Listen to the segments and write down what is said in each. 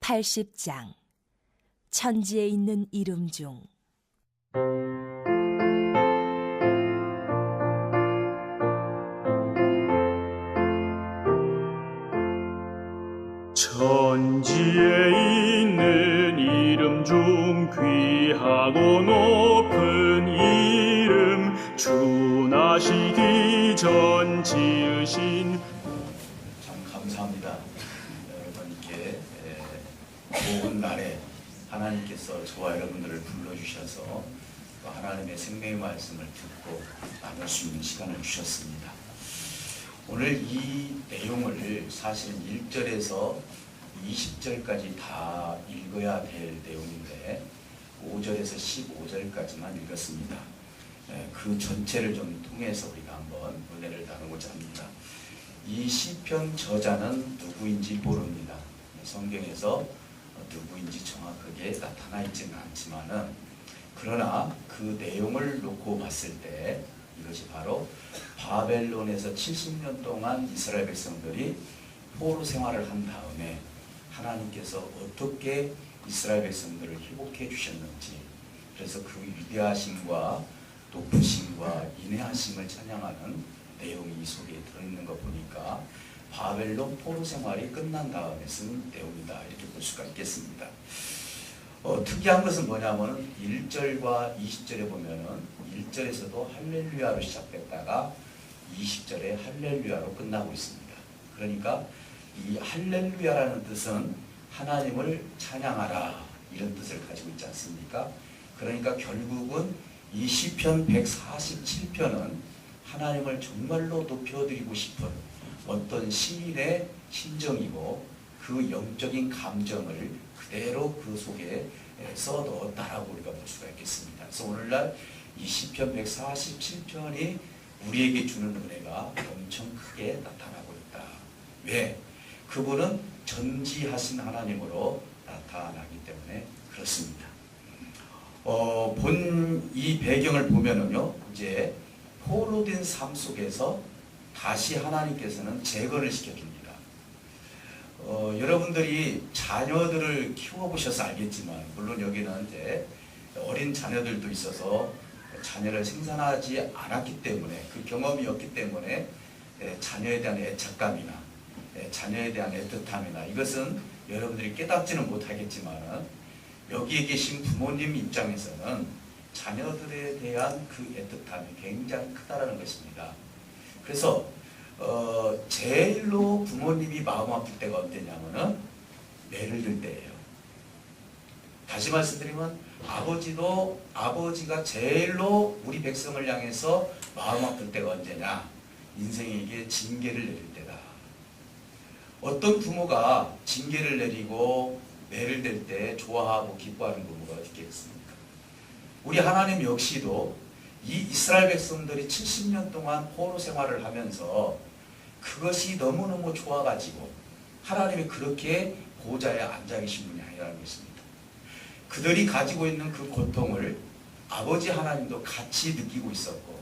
80장 천지에 있는 이름 중 천지에 있는 이름 중 귀하고 높은 이름 주 나시기 전 지으신. 참 감사합니다. 여러분께 좋은 날에 하나님께서 저와 여러분들을 불러주셔서 또 하나님의 생명의 말씀을 듣고 나눌 수 있는 시간을 주셨습니다. 오늘 이 내용을 사실은 1절에서 20절까지 다 읽어야 될 내용인데 5절에서 15절까지만 읽었습니다. 그 전체를 좀 통해서 우리가 한번 은혜를 나누고자 합니다. 이 시편 저자는 누구인지 모릅니다. 성경에서 누구인지 정확하게 나타나 있지는 않지만은 그러나 그 내용을 놓고 봤을 때 이것이 바로 바벨론에서 70년 동안 이스라엘 백성들이 포로 생활을 한 다음에 하나님께서 어떻게 이스라엘 백성들을 회복해 주셨는지, 그래서 그 위대하심과 높으심과 인내하심을 찬양하는 내용이 이 속에 들어있는 거 보니까 바벨론 포로 생활이 끝난 다음에 쓴 내용이다, 이렇게 볼 수가 있겠습니다. 특이한 것은 뭐냐면 1절과 20절에 보면은 1절에서도 할렐루야로 시작됐다가 20절에 할렐루야로 끝나고 있습니다. 그러니까 이 할렐루야라는 뜻은 하나님을 찬양하라, 이런 뜻을 가지고 있지 않습니까? 그러니까 결국은 이 시편 147편은 하나님을 정말로 높여드리고 싶은 어떤 시인의 심정이고 그 영적인 감정을 그대로 그 속에 써 넣었다라고 우리가 볼 수가 있겠습니다. 그래서 오늘날 이 시편 147편이 우리에게 주는 은혜가 엄청 크게 나타나고 있다. 왜? 그분은 전지하신 하나님으로 나타나기 때문에 그렇습니다. 본 이 배경을 보면은요, 이제 포로 된 삶 속에서 다시 하나님께서는 재건을 시켜줍니다. 여러분들이 자녀들을 키워보셔서 알겠지만, 물론 여기는 이제 어린 자녀들도 있어서 자녀를 생산하지 않았기 때문에, 그 경험이 없기 때문에 자녀에 대한 애착감이나 자녀에 대한 애틋함이나 이것은 여러분들이 깨닫지는 못하겠지만, 여기에 계신 부모님 입장에서는 자녀들에 대한 그 애틋함이 굉장히 크다라는 것입니다. 그래서 제일로 부모님이 마음 아플 때가 언제냐면은 매를 들 때예요. 다시 말씀드리면 아버지가 제일로 우리 백성을 향해서 마음 아플 때가 언제냐? 인생에게 징계를 내릴 때다. 어떤 부모가 징계를 내리고 매를 댈 때 좋아하고 기뻐하는 부모가 어디 있겠습니까? 우리 하나님 역시도 이 이스라엘 백성들이 70년 동안 포로 생활을 하면서 그것이 너무너무 좋아가지고 하나님이 그렇게 보좌에 앉아 계신 분이 아니라는 것입니다. 그들이 가지고 있는 그 고통을 아버지 하나님도 같이 느끼고 있었고,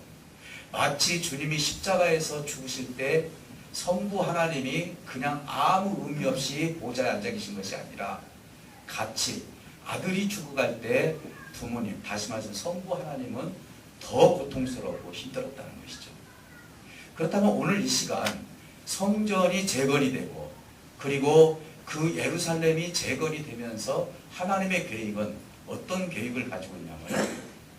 마치 주님이 십자가에서 죽으실 때 성부 하나님이 그냥 아무 의미 없이 보좌에 앉아 계신 것이 아니라 같이 아들이 죽어갈 때 부모님, 다시 말해서 성부 하나님은 더 고통스럽고 힘들었다는 것이죠. 그렇다면 오늘 이 시간 성전이 재건이 되고, 그리고 그 예루살렘이 재건이 되면서 하나님의 계획은 어떤 계획을 가지고 있냐면,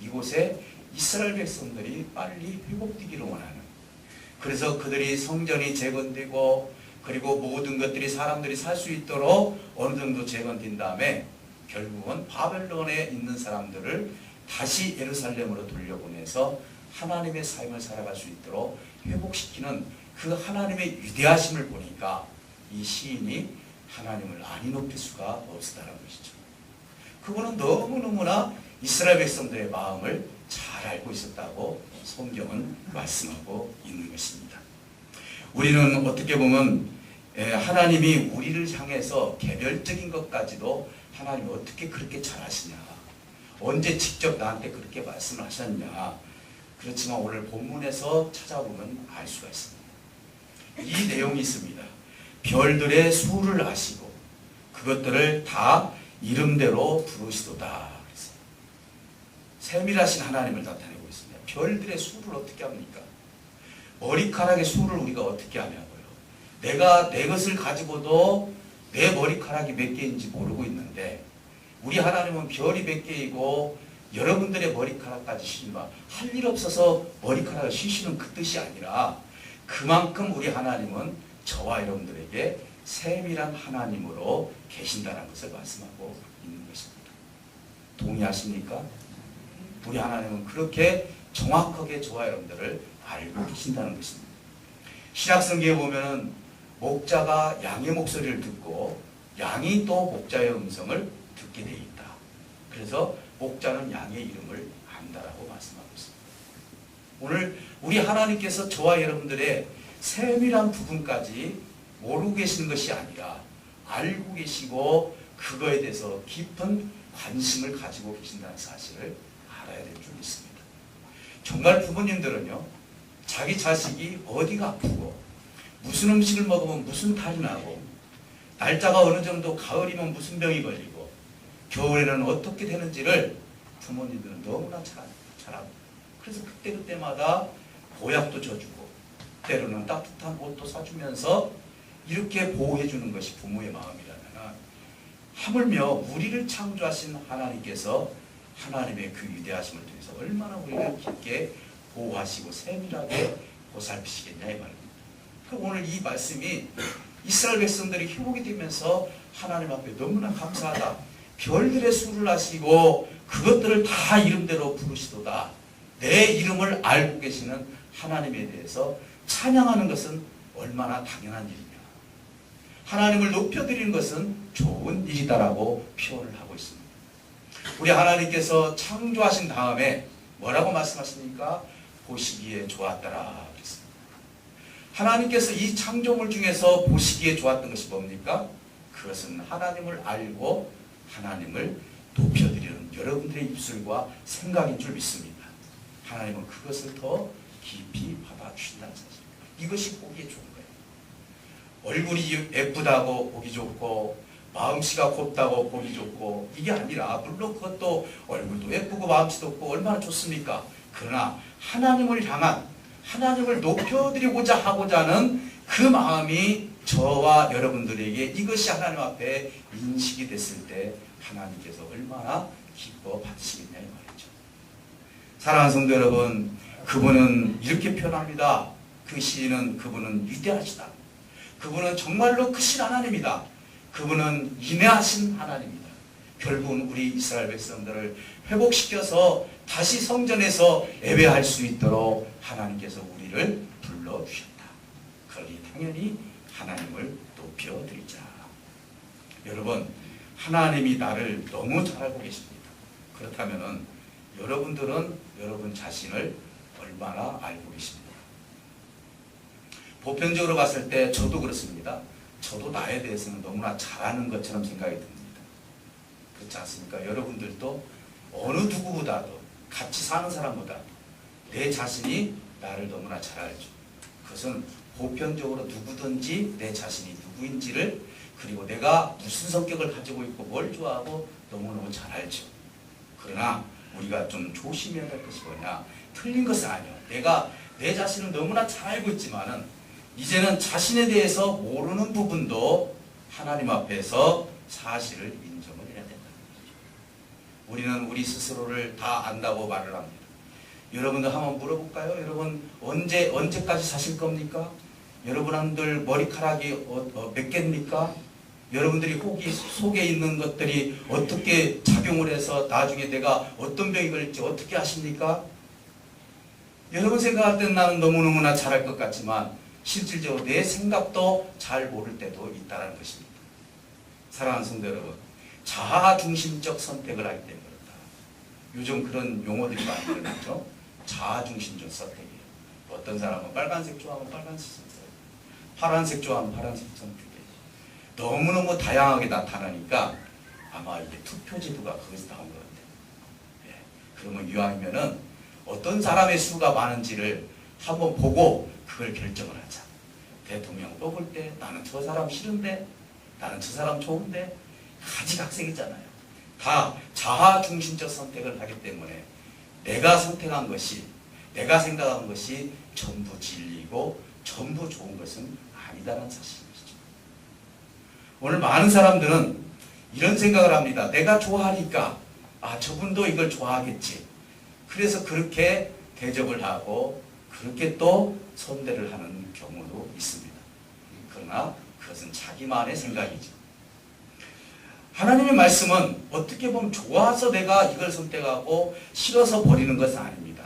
이곳에 이스라엘 백성들이 빨리 회복되기를 원하는, 그래서 그들이 성전이 재건되고, 그리고 모든 것들이 사람들이 살 수 있도록 어느 정도 재건된 다음에 결국은 바벨론에 있는 사람들을 다시 예루살렘으로 돌려보내서 하나님의 삶을 살아갈 수 있도록 회복시키는 그 하나님의 위대하심을 보니까 이 시인이 하나님을 아니 높일 수가 없었다는 것이죠. 그분은 너무너무나 이스라엘 백성들의 마음을 잘 알고 있었다고 성경은 말씀하고 있는 것입니다. 우리는 어떻게 보면 하나님이 우리를 향해서 개별적인 것까지도 하나님이 어떻게 그렇게 잘하시냐, 언제 직접 나한테 그렇게 말씀을 하셨냐, 그렇지만 오늘 본문에서 찾아보면 알 수가 있습니다. 이 내용이 있습니다. 별들의 수를 아시고 그것들을 다 이름대로 부르시도다. 세밀하신 하나님을 나타내고 있습니다. 별들의 수를 어떻게 합니까? 머리카락의 수를 우리가 어떻게 하냐고요. 내가 내 것을 가지고도 내 머리카락이 몇 개인지 모르고 있는데 우리 하나님은 별이 몇 개이고 여러분들의 머리카락까지 쉬신다. 할 일 없어서 머리카락을 쉬시는 그 뜻이 아니라 그만큼 우리 하나님은 저와 여러분들에게 세밀한 하나님으로 계신다는 것을 말씀하고 있는 것입니다. 동의하십니까? 우리 하나님은 그렇게 정확하게 저와 여러분들을 알고 계신다는 것입니다. 신약성경에 보면은 목자가 양의 목소리를 듣고 양이 또 목자의 음성을 듣게 되어 있다. 그래서 목자는 양의 이름을 안다라고 말씀하고 있습니다. 오늘 우리 하나님께서 저와 여러분들의 세밀한 부분까지 모르고 계시는 것이 아니라 알고 계시고 그거에 대해서 깊은 관심을 가지고 계신다는 사실을 알아야 될 줄 믿습니다. 정말 부모님들은요, 자기 자식이 어디가 아프고 무슨 음식을 먹으면 무슨 탈이 나고 날짜가 어느 정도 가을이면 무슨 병이 걸리고 겨울에는 어떻게 되는지를 부모님들은 너무나 잘 알고 그래서 그때마다 보약도 줘주고 때로는 따뜻한 옷도 사주면서 이렇게 보호해주는 것이 부모의 마음이라면 하물며 우리를 창조하신 하나님께서 하나님의 그 위대하심을 통해서 얼마나 우리를 깊게 보호하시고 세밀하게 보살피시겠냐 이 말입니다. 오늘 이 말씀이 이스라엘 백성들이 회복이 되면서 하나님 앞에 너무나 감사하다. 별들의 수를 아시고 그것들을 다 이름대로 부르시도다. 내 이름을 알고 계시는 하나님에 대해서 찬양하는 것은 얼마나 당연한 일이냐. 하나님을 높여드리는 것은 좋은 일이다라고 표현을 하고 있습니다. 우리 하나님께서 창조하신 다음에 뭐라고 말씀하십니까? 보시기에 좋았더라 그랬습니다. 하나님께서 이 창조물 중에서 보시기에 좋았던 것이 뭡니까? 그것은 하나님을 알고 하나님을 높여드리는 여러분들의 입술과 생각인 줄 믿습니다. 하나님은 그것을 더 깊이 받아주신다는 사실입니다. 이것이 보기에 좋은 거예요. 얼굴이 예쁘다고 보기 좋고 마음씨가 곱다고 보기 좋고 이게 아니라 물론 그것도 얼굴도 예쁘고 마음씨도 곱고 얼마나 좋습니까? 그러나 하나님을 향한 하나님을 높여드리고자 하고자 하는 그 마음이 저와 여러분들에게 이것이 하나님 앞에 인식이 됐을 때 하나님께서 얼마나 기뻐 받으시겠냐 이 말이죠. 사랑하는 성도 여러분, 그분은 이렇게 표현합니다. 그 시인은 그분은 위대하시다. 그분은 정말로 크신 하나님이다. 그분은 인내하신 하나님이다. 결국은 우리 이스라엘 백성들을 회복시켜서 다시 성전에서 예배할 수 있도록 하나님께서 우리를 불러주셨다. 그러니 당연히 하나님을 높여드리자. 여러분, 하나님이 나를 너무 잘 알고 계십니다. 그렇다면 여러분들은 여러분 자신을 얼마나 알고 계십니까? 보편적으로 봤을 때 저도 그렇습니다. 저도 나에 대해서는 너무나 잘하는 것처럼 생각이 듭니다. 그렇지 않습니까? 여러분들도 어느 누구보다도 같이 사는 사람보다도 내 자신이 나를 너무나 잘 알죠. 그것은 보편적으로 누구든지 내 자신이 누구인지를 그리고 내가 무슨 성격을 가지고 있고 뭘 좋아하고 너무너무 잘 알죠. 그러나 우리가 좀 조심해야 될 것이 뭐냐? 틀린 것은 아니에요. 내가 내 자신을 너무나 잘 알고 있지만은 이제는 자신에 대해서 모르는 부분도 하나님 앞에서 사실을 인정을 해야 된다는 거죠. 우리는 우리 스스로를 다 안다고 말을 합니다. 여러분들 한번 물어볼까요? 여러분 언제까지 사실 겁니까? 여러분들 머리카락이 몇 개입니까? 여러분들이 속에 있는 것들이 어떻게 작용을 해서 나중에 내가 어떤 병이 걸릴지 어떻게 아십니까? 여러분 생각할 때는 나는 너무너무나 잘할 것 같지만 실질적으로 내 생각도 잘 모를 때도 있다는 것입니다. 사랑하는 성도 여러분, 자아중심적 선택을 하기 때문에 그렇다. 요즘 그런 용어들이 많이 들어나죠. 자아중심적 선택이에요. 어떤 사람은 빨간색 좋아하면 빨간색 선택, 파란색 좋아하면 파란색 선택이에요. 너무너무 다양하게 나타나니까 아마 이게 투표제도가 거기서 나온 것 같아요. 예. 그러면 이왕이면은 어떤 사람의 수가 많은지를 한번 보고 그걸 결정을 하자. 대통령 뽑을 때 나는 저 사람 싫은데, 나는 저 사람 좋은데, 가지각색이잖아요. 다 자아 중심적 선택을 하기 때문에 내가 선택한 것이, 내가 생각한 것이 전부 진리고 전부 좋은 것은 아니다라는 사실이죠. 오늘 많은 사람들은 이런 생각을 합니다. 내가 좋아하니까 저분도 이걸 좋아하겠지. 그래서 그렇게 대접을 하고 그렇게 또 선대를 하는 경우도 있습니다. 그러나 그것은 자기만의 생각이죠. 하나님의 말씀은 어떻게 보면 좋아서 내가 이걸 선택하고 싫어서 버리는 것은 아닙니다.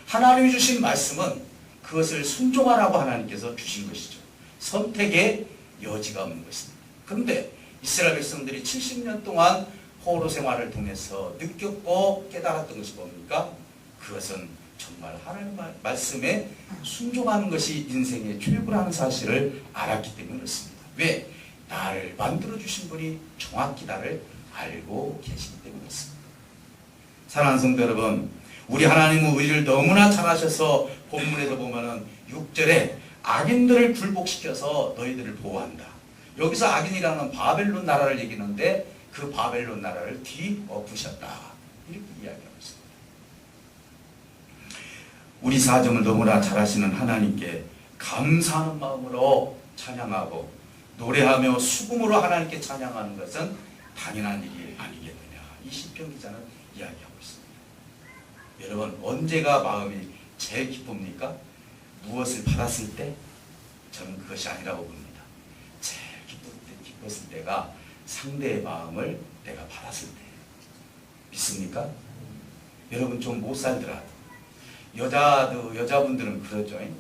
하나님이 주신 말씀은 그것을 순종하라고 하나님께서 주신 것이죠. 선택의 여지가 없는 것입니다. 그런데 이스라엘 백성들이 70년 동안 포로 생활을 통해서 느꼈고 깨달았던 것이 뭡니까? 그것은 정말 하나님 말씀에 순종하는 것이 인생의 최고라는 사실을 알았기 때문에 그렇습니다. 왜? 나를 만들어주신 분이 정확히 나를 알고 계시기 때문에 그렇습니다. 사랑하는 성도 여러분, 우리 하나님은 우리를 너무나 잘하셔서 본문에서 보면은 6절에 악인들을 굴복시켜서 너희들을 보호한다. 여기서 악인이라는 바벨론 나라를 얘기하는데 그 바벨론 나라를 뒤엎으셨다. 이렇게 이야기하고 있습니다. 우리 사정을 너무나 잘하시는 하나님께 감사하는 마음으로 찬양하고 노래하며 수금으로 하나님께 찬양하는 것은 당연한 일이 아니겠느냐. 이 시편 기자는 이야기하고 있습니다. 여러분, 언제가 마음이 제일 기쁩니까? 무엇을 받았을 때? 저는 그것이 아니라고 봅니다. 제일 기뻤을 때가 상대의 마음을 내가 받았을 때. 믿습니까? 여러분, 좀 못 살더라도 여자분들은 그러죠. 예.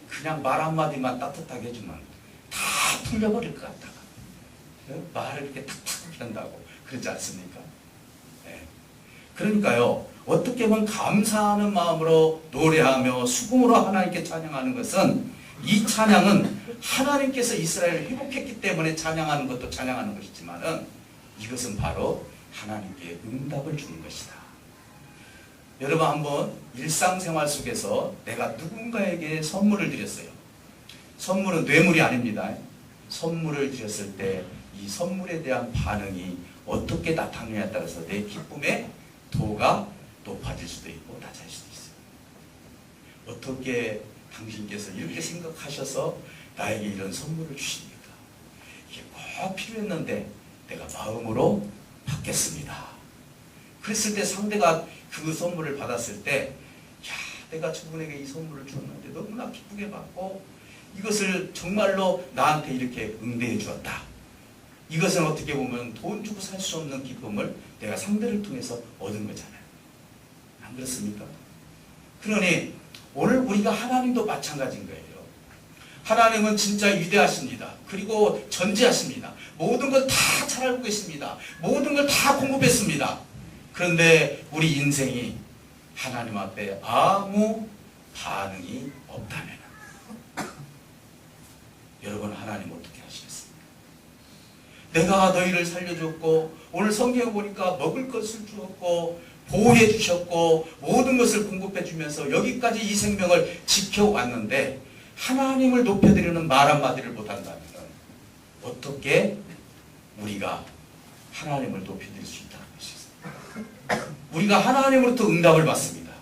그냥 말 한마디만 따뜻하게 해주면 다 풀려버릴 것 같다가 말을 이렇게 탁탁 한다고 그러지 않습니까? 네. 그러니까요, 어떻게 보면 감사하는 마음으로 노래하며 수금으로 하나님께 찬양하는 것은, 이 찬양은 하나님께서 이스라엘을 회복했기 때문에 찬양하는 것도 찬양하는 것이지만은 이것은 바로 하나님께 응답을 주는 것이다. 여러분, 한번 일상생활 속에서 내가 누군가에게 선물을 드렸어요. 선물은 뇌물이 아닙니다. 선물을 드렸을 때 이 선물에 대한 반응이 어떻게 나타나느냐에 따라서 내 기쁨의 도가 높아질 수도 있고 낮아질 수도 있어요. 어떻게 당신께서 이렇게 생각하셔서 나에게 이런 선물을 주십니까? 이게 꼭 필요했는데 내가 마음으로 받겠습니다. 그랬을 때 상대가 그 선물을 받았을 때, 내가 저분에게 이 선물을 줬는데 너무나 기쁘게 받고 이것을 정말로 나한테 이렇게 응대해 주었다. 이것은 어떻게 보면 돈 주고 살 수 없는 기쁨을 내가 상대를 통해서 얻은 거잖아요. 안 그렇습니까? 그러니 오늘 우리가 하나님도 마찬가지인 거예요. 하나님은 진짜 위대하십니다. 그리고 전지하십니다. 모든 걸 다 잘 알고 계십니다. 모든 걸 다 공급했습니다. 그런데 우리 인생이 하나님 앞에 아무 반응이 없다면 여러분, 하나님 어떻게 하시겠습니까? 내가 너희를 살려줬고 오늘 성경에 보니까 먹을 것을 주었고 보호해 주셨고 모든 것을 공급해 주면서 여기까지 이 생명을 지켜왔는데 하나님을 높여드리는 말 한마디를 못한다면 어떻게 우리가 하나님을 높여드릴 수 있다는 것이죠. 우리가 하나님으로부터 응답을 받습니다.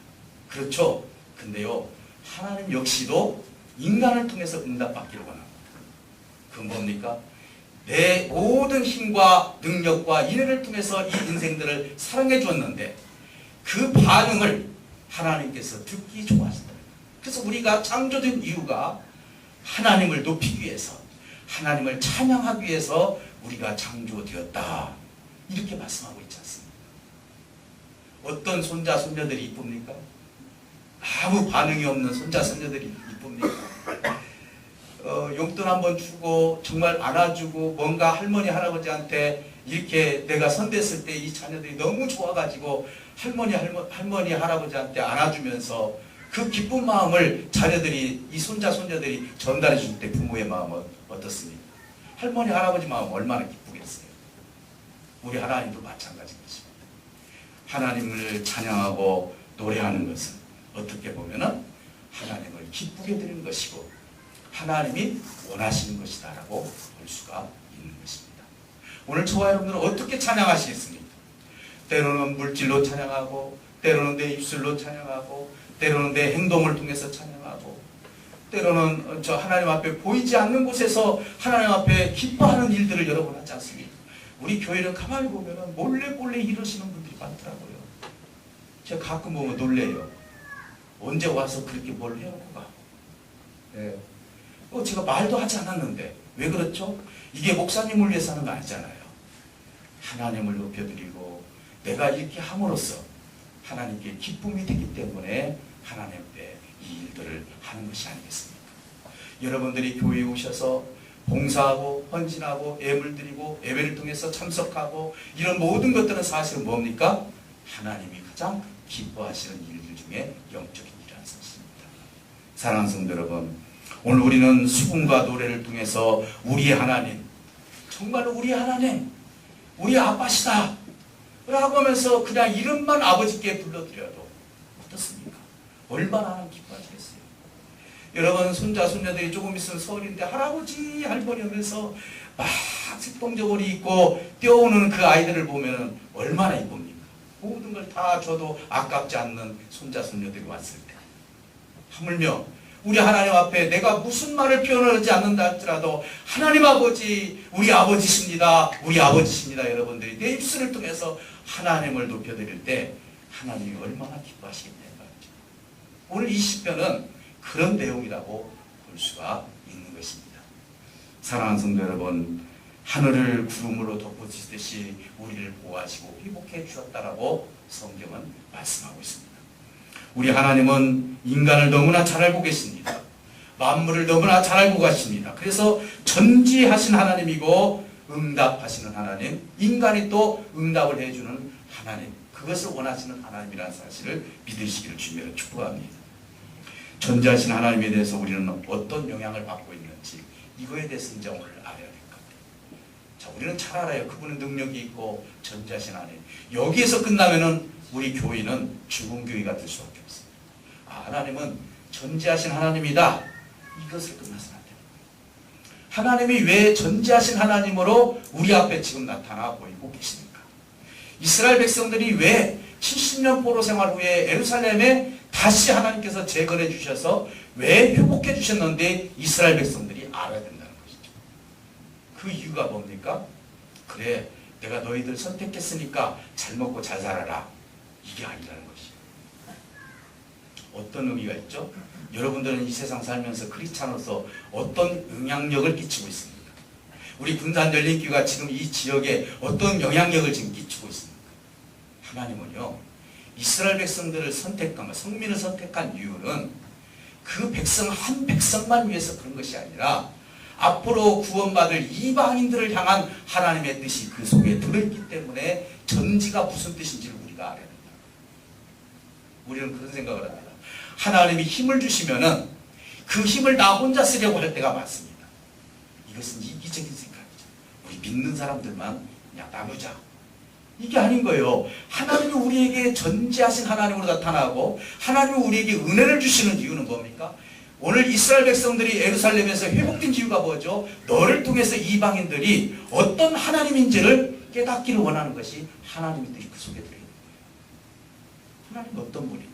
그렇죠? 근데요, 하나님 역시도 인간을 통해서 응답받기를 원합니다. 그건 뭡니까? 내 모든 힘과 능력과 인애를 통해서 이 인생들을 사랑해 주었는데 그 반응을 하나님께서 듣기 좋아하신다. 그래서 우리가 창조된 이유가 하나님을 높이기 위해서, 하나님을 찬양하기 위해서 우리가 창조되었다. 이렇게 말씀하고 있지 않습니까? 어떤 손자, 손녀들이 이쁩니까? 아무 반응이 없는 손자, 손녀들이 이쁩니까? 용돈 한번 주고 정말 안아주고 뭔가 할머니, 할아버지한테 이렇게 내가 선댔을 때 이 자녀들이 너무 좋아가지고 할머니, 할아버지한테 안아주면서 그 기쁜 마음을 자녀들이, 이 손자, 손녀들이 전달해 줄 때 부모의 마음은 어떻습니까? 할머니, 할아버지 마음 얼마나 기쁘겠어요? 우리 하나님도 마찬가지인 것입니다. 하나님을 찬양하고 노래하는 것은 어떻게 보면은 하나님을 기쁘게 드리는 것이고 하나님이 원하시는 것이다라고 볼 수가 있는 것입니다. 오늘 저와 여러분들은 어떻게 찬양하시겠습니까? 때로는 물질로 찬양하고, 때로는 내 입술로 찬양하고, 때로는 내 행동을 통해서 찬양하고, 때로는 저 하나님 앞에 보이지 않는 곳에서 하나님 앞에 기뻐하는 일들을 여러분 하지 않습니까? 우리 교회는 가만히 보면 몰래 이러시는 분들이 많더라고요. 제가 가끔 보면 놀래요. 언제 와서 그렇게 뭘 해놓고 가. 예. 제가 말도 하지 않았는데 왜 그렇죠? 이게 목사님을 위해서 하는 거 아니잖아요. 하나님을 높여드리고 내가 이렇게 함으로써 하나님께 기쁨이 되기 때문에 하나님 앞에 이 일들을 하는 것이 아니겠습니까? 여러분들이 교회에 오셔서 봉사하고 헌신하고 예물 드리고 예배를 통해서 참석하고 이런 모든 것들은 사실은 뭡니까? 하나님이 가장 기뻐하시는 일들 중에 영적인 일이라는 사실입니다. 사랑하는 성도 여러분, 오늘 우리는 수금과 노래를 통해서 우리의 하나님, 정말로 우리의 하나님, 우리 아빠시다 라고 하면서 그냥 이름만 아버지께 불러드려도 어떻습니까? 얼마나 하나님 기뻐하시겠어요? 여러분 손자 손녀들이 조금 있으면 설인데 할아버지 할머니 하면서 막 색동저고리 입고 뛰어오는 그 아이들을 보면 얼마나 이쁩니까? 모든 걸 다 줘도 아깝지 않는 손자 손녀들이 왔을 때 하물며 우리 하나님 앞에 내가 무슨 말을 표현하지 않는다 할지라도 하나님 아버지, 우리 아버지십니다. 우리 아버지십니다. 여러분들이 내 입술을 통해서 하나님을 높여드릴 때 하나님이 얼마나 기뻐하시겠냐는 말이죠. 오늘 이 시편은 그런 내용이라고 볼 수가 있는 것입니다. 사랑하는 성도 여러분, 하늘을 구름으로 덮어주듯이 우리를 보호하시고 회복해 주셨다라고 성경은 말씀하고 있습니다. 우리 하나님은 인간을 너무나 잘 알고 계십니다. 만물을 너무나 잘 알고 가십니다. 그래서 전지하신 하나님이고 응답하시는 하나님, 인간이 또 응답을 해주는 하나님, 그것을 원하시는 하나님이라는 사실을 믿으시기를 주님으로 축복합니다. 전지하신 하나님에 대해서 우리는 어떤 영향을 받고 있는지 이거에 대해서 이제 오늘 알아야 될 겁니다. 자, 우리는 잘 알아요. 그분은 능력이 있고 전지하신 하나님. 여기에서 끝나면은 우리 교회는 죽은 교회가 될 수밖에 없습니다. 하나님은 전지하신 하나님이다. 이것을 끝나서는 안 됩니다. 하나님이 왜 전지하신 하나님으로 우리 앞에 지금 나타나 보이고 계십니까? 이스라엘 백성들이 왜 70년 포로 생활 후에 예루살렘에 다시 하나님께서 재건해 주셔서 왜 회복해 주셨는데 이스라엘 백성들이 알아야 된다는 것이죠. 그 이유가 뭡니까? 그래, 내가 너희들 선택했으니까 잘 먹고 잘 살아라. 이게 아니라는 것이에요. 어떤 의미가 있죠? 여러분들은 이 세상 살면서 크리스찬으로서 어떤 영향력을 끼치고 있습니까? 우리 군산 열린교회가 지금 이 지역에 어떤 영향력을 지금 끼치고 있습니까? 하나님은요, 이스라엘 백성들을 선택한, 성민을 선택한 이유는 그 백성 한 백성만 위해서 그런 것이 아니라 앞으로 구원받을 이방인들을 향한 하나님의 뜻이 그 속에 들어있기 때문에 전지가 무슨 뜻인지를 우리가 알아야 된다. 우리는 그런 생각을 합니다. 하나님이 힘을 주시면은 그 힘을 나 혼자 쓰려고 할 때가 많습니다. 이것은 이기적인 생각이죠. 우리 믿는 사람들만 그냥 나누자. 이게 아닌 거예요. 하나님이 우리에게 전지하신 하나님으로 나타나고 하나님이 우리에게 은혜를 주시는 이유는 뭡니까? 오늘 이스라엘 백성들이 예루살렘에서 회복된 이유가 뭐죠? 너를 통해서 이방인들이 어떤 하나님인지를 깨닫기를 원하는 것이 하나님의 뜻이 그 속에 들어있는 거예요. 하나님이 어떤 분인지.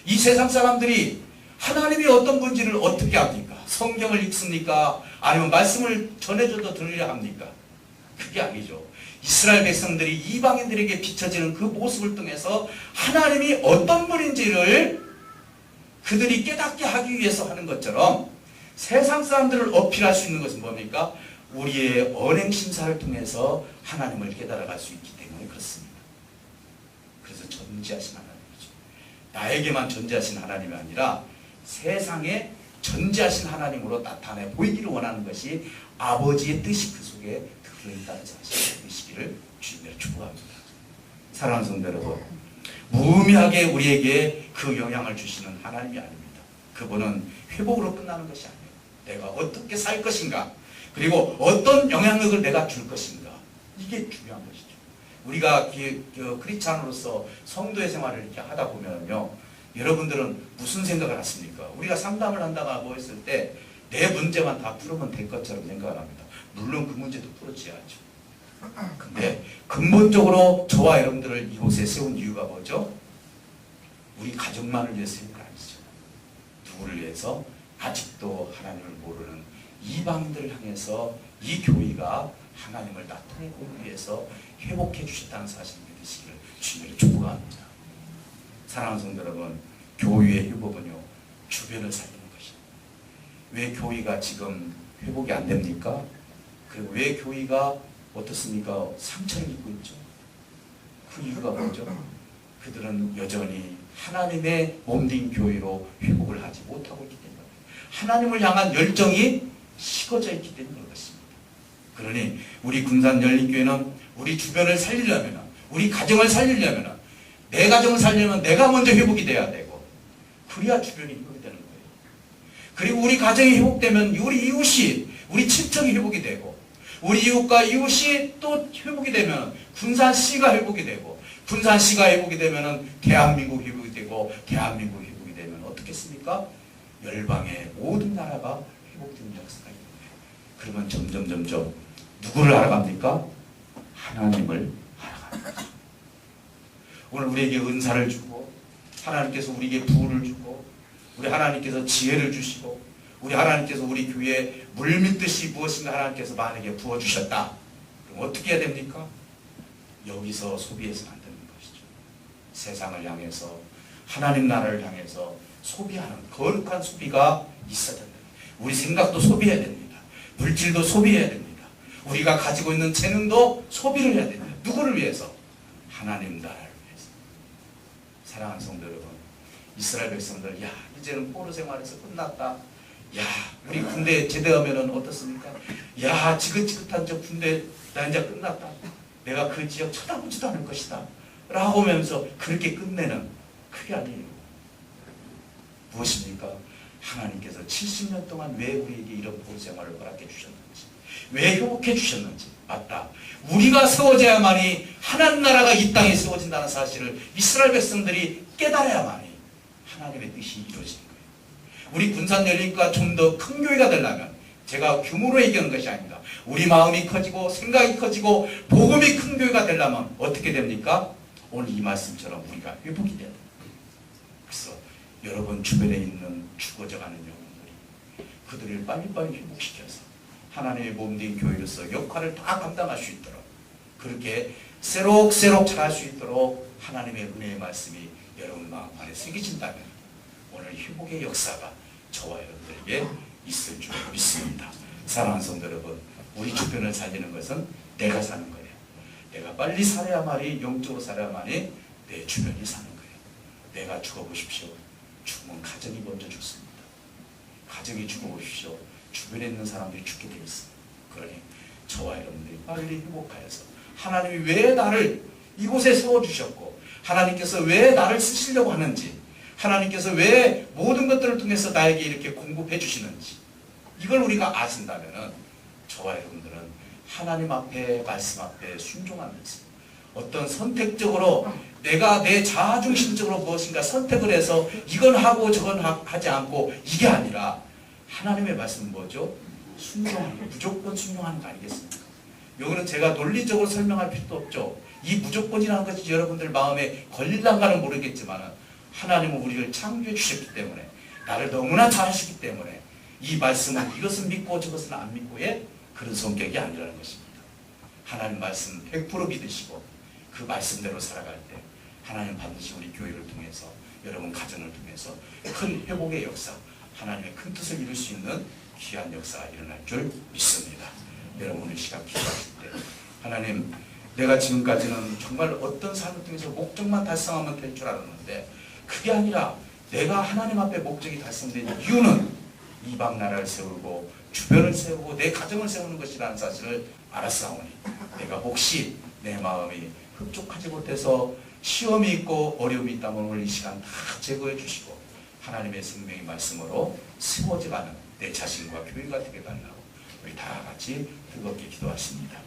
이 세상 사람들이 하나님이 어떤 분인지를 어떻게 압니까? 성경을 읽습니까? 아니면 말씀을 전해줘도 들으려 합니까? 그게 아니죠. 이스라엘 백성들이 이방인들에게 비춰지는 그 모습을 통해서 하나님이 어떤 분인지를 그들이 깨닫게 하기 위해서 하는 것처럼 세상 사람들을 어필할 수 있는 것은 뭡니까? 우리의 언행 심사를 통해서 하나님을 깨달아갈 수 있기 때문에 그렇습니다. 그래서 전지하신 하나님이죠. 나에게만 전지하신 하나님이 아니라 세상에 전지하신 하나님으로 나타내 보이기를 원하는 것이 아버지의 뜻이 그 속에 들어있다는 사실을 믿으시기를 주님으로 축복합니다. 사랑하는 성도 여러분, 무의미하게 우리에게 그 영향을 주시는 하나님이 아닙니다. 그분은 회복으로 끝나는 것이 아니에요. 내가 어떻게 살 것인가, 그리고 어떤 영향력을 내가 줄 것인가, 이게 중요한 것이죠. 우리가 크리스찬으로서 성도의 생활을 이렇게 하다 보면요, 여러분들은 무슨 생각을 하십니까? 우리가 상담을 한다고 했을 때 내 문제만 다 풀으면 될 것처럼 생각을 합니다. 물론 그 문제도 풀어줘야죠. 근데 근본적으로 저와 여러분들을 이곳에 세운 이유가 뭐죠? 우리 가족만을 위해서 세운 거 아니죠. 누구를 위해서? 아직도 하나님을 모르는 이방인들을 향해서 이 교회가 하나님을 나타내고 위해서 회복해 주셨다는 사실을 믿으시기를 주님을 축복합니다. 사랑하는 성도 여러분, 교회의 회복은요, 주변을 살리는 것입니다. 왜 교회가 지금 회복이 안 됩니까? 그리고 왜 교회가 어떻습니까? 상처를 입고 있죠. 그 이유가 뭐죠? 그들은 여전히 하나님의 몸된 교회로 회복을 하지 못하고 있기 때문에 하나님을 향한 열정이 식어져 있기 때문에 그렇습니다. 그러니 우리 군산 열린교회는 우리 주변을 살리려면, 우리 가정을 살리려면, 내 가정을 살리려면 내가 먼저 회복이 돼야 되고, 그래야 주변이 회복이 되는 거예요. 그리고 우리 가정이 회복되면 우리 이웃이, 우리 친척이 회복이 되고, 우리 이웃과 이웃이 또 회복이 되면 군산시가 회복이 되고, 군산시가 회복이 되면 대한민국 회복이 되고, 대한민국 회복이 되면 어떻겠습니까? 열방의 모든 나라가 회복되는 역사가 있는 거예요. 그러면 점점 누구를 알아갑니까? 하나님을 알아가는 거죠. 오늘 우리에게 은사를 주고, 하나님께서 우리에게 부를 주고, 우리 하나님께서 지혜를 주시고, 우리 하나님께서 우리 교회에 물밀듯이 무엇인가 하나님께서 만약에 부어주셨다. 그럼 어떻게 해야 됩니까? 여기서 소비해서는 안 되는 것이죠. 세상을 향해서, 하나님 나라를 향해서 소비하는 거룩한 소비가 있어야 된다. 우리 생각도 소비해야 됩니다. 물질도 소비해야 됩니다. 우리가 가지고 있는 재능도 소비를 해야 됩니다. 누구를 위해서? 하나님 나라를 위해서. 사랑하는 성도 여러분, 이스라엘 백성들, 야, 이제는 포로 생활에서 끝났다. 야, 우리 군대 제대하면은 어떻습니까? 야, 지긋지긋한 저 군대 나 이제 끝났다. 내가 그 지역 쳐다보지도 않을 것이다. 라고 하면서 그렇게 끝내는, 그게 아니에요. 무엇입니까? 하나님께서 70년 동안 왜 우리에게 이런 포로 생활을 허락해 주셨는지, 왜 회복해 주셨는지. 맞다. 우리가 세워져야만이 하나님 나라가 이 땅에 세워진다는 사실을 이스라엘 백성들이 깨달아야만이 하나님의 뜻이 이루어지는 거예요. 우리 군산 열린과 좀 더 큰 교회가 되려면, 제가 규모로 얘기하는 것이 아닙니다. 우리 마음이 커지고 생각이 커지고 복음이 큰 교회가 되려면 어떻게 됩니까? 오늘 이 말씀처럼 우리가 회복이 돼야 됩니다. 그래서 여러분 주변에 있는 죽어져가는 영혼들이, 그들을 빨리빨리 회복시켜서 하나님의 몸된 교회로서 역할을 다 감당할 수 있도록, 그렇게 새록새록 잘할 수 있도록 하나님의 은혜의 말씀이 여러분 마음 안에 새겨진다면 오늘 회복의 역사가 저와 여러분들에게 있을 줄 믿습니다. 사랑하는 성도 여러분, 우리 주변을 살리는 것은 내가 사는 거예요. 내가 빨리 살아야만이, 영적으로 살아야만이 내 주변이 사는 거예요. 내가 죽어보십시오. 죽으면 가정이 먼저 죽습니다. 가정이 죽어보십시오. 주변에 있는 사람들이 죽게 되어 있습니다. 그러니 저와 여러분들이 빨리 회복하여서 하나님이 왜 나를 이곳에 세워주셨고, 하나님께서 왜 나를 쓰시려고 하는지, 하나님께서 왜 모든 것들을 통해서 나에게 이렇게 공급해 주시는지, 이걸 우리가 아신다면 저와 여러분들은 하나님 앞에, 말씀 앞에 순종하면서 어떤 선택적으로 내가 내 자아중심적으로 무엇인가 선택을 해서 이건 하고 저건 하지 않고, 이게 아니라 하나님의 말씀은 뭐죠? 순종하는 거, 무조건 순종하는 거 아니겠습니까? 여기는 제가 논리적으로 설명할 필요도 없죠. 이 무조건이라는 것이 여러분들 마음에 걸릴란가는 모르겠지만 하나님은 우리를 창조해 주셨기 때문에, 나를 너무나 잘 아시기 때문에 이 말씀은 이것은 믿고 저것은 안 믿고의 그런 성격이 아니라는 것입니다. 하나님 말씀 100% 믿으시고 그 말씀대로 살아갈 때 하나님 반드시 우리 교회를 통해서, 여러분 가정을 통해서 큰 회복의 역사, 하나님의 큰 뜻을 이룰 수 있는 귀한 역사가 일어날 줄 믿습니다. 여러분 오늘 시간 기도하실 때, 하나님, 내가 지금까지는 정말 어떤 삶을 통해서 목적만 달성하면 될 줄 알았는데 그게 아니라 내가 하나님 앞에 목적이 달성된 이유는 이방 나라를 세우고 주변을 세우고 내 가정을 세우는 것이라는 사실을 알았사오니, 내가 혹시 내 마음이 흡족하지 못해서 시험이 있고 어려움이 있다면 오늘 이 시간 다 제거해 주시고 하나님의 생명의 말씀으로 세워져가는 내 자신과 교회가 되게 달라고 우리 다 같이 뜨겁게 기도하십니다.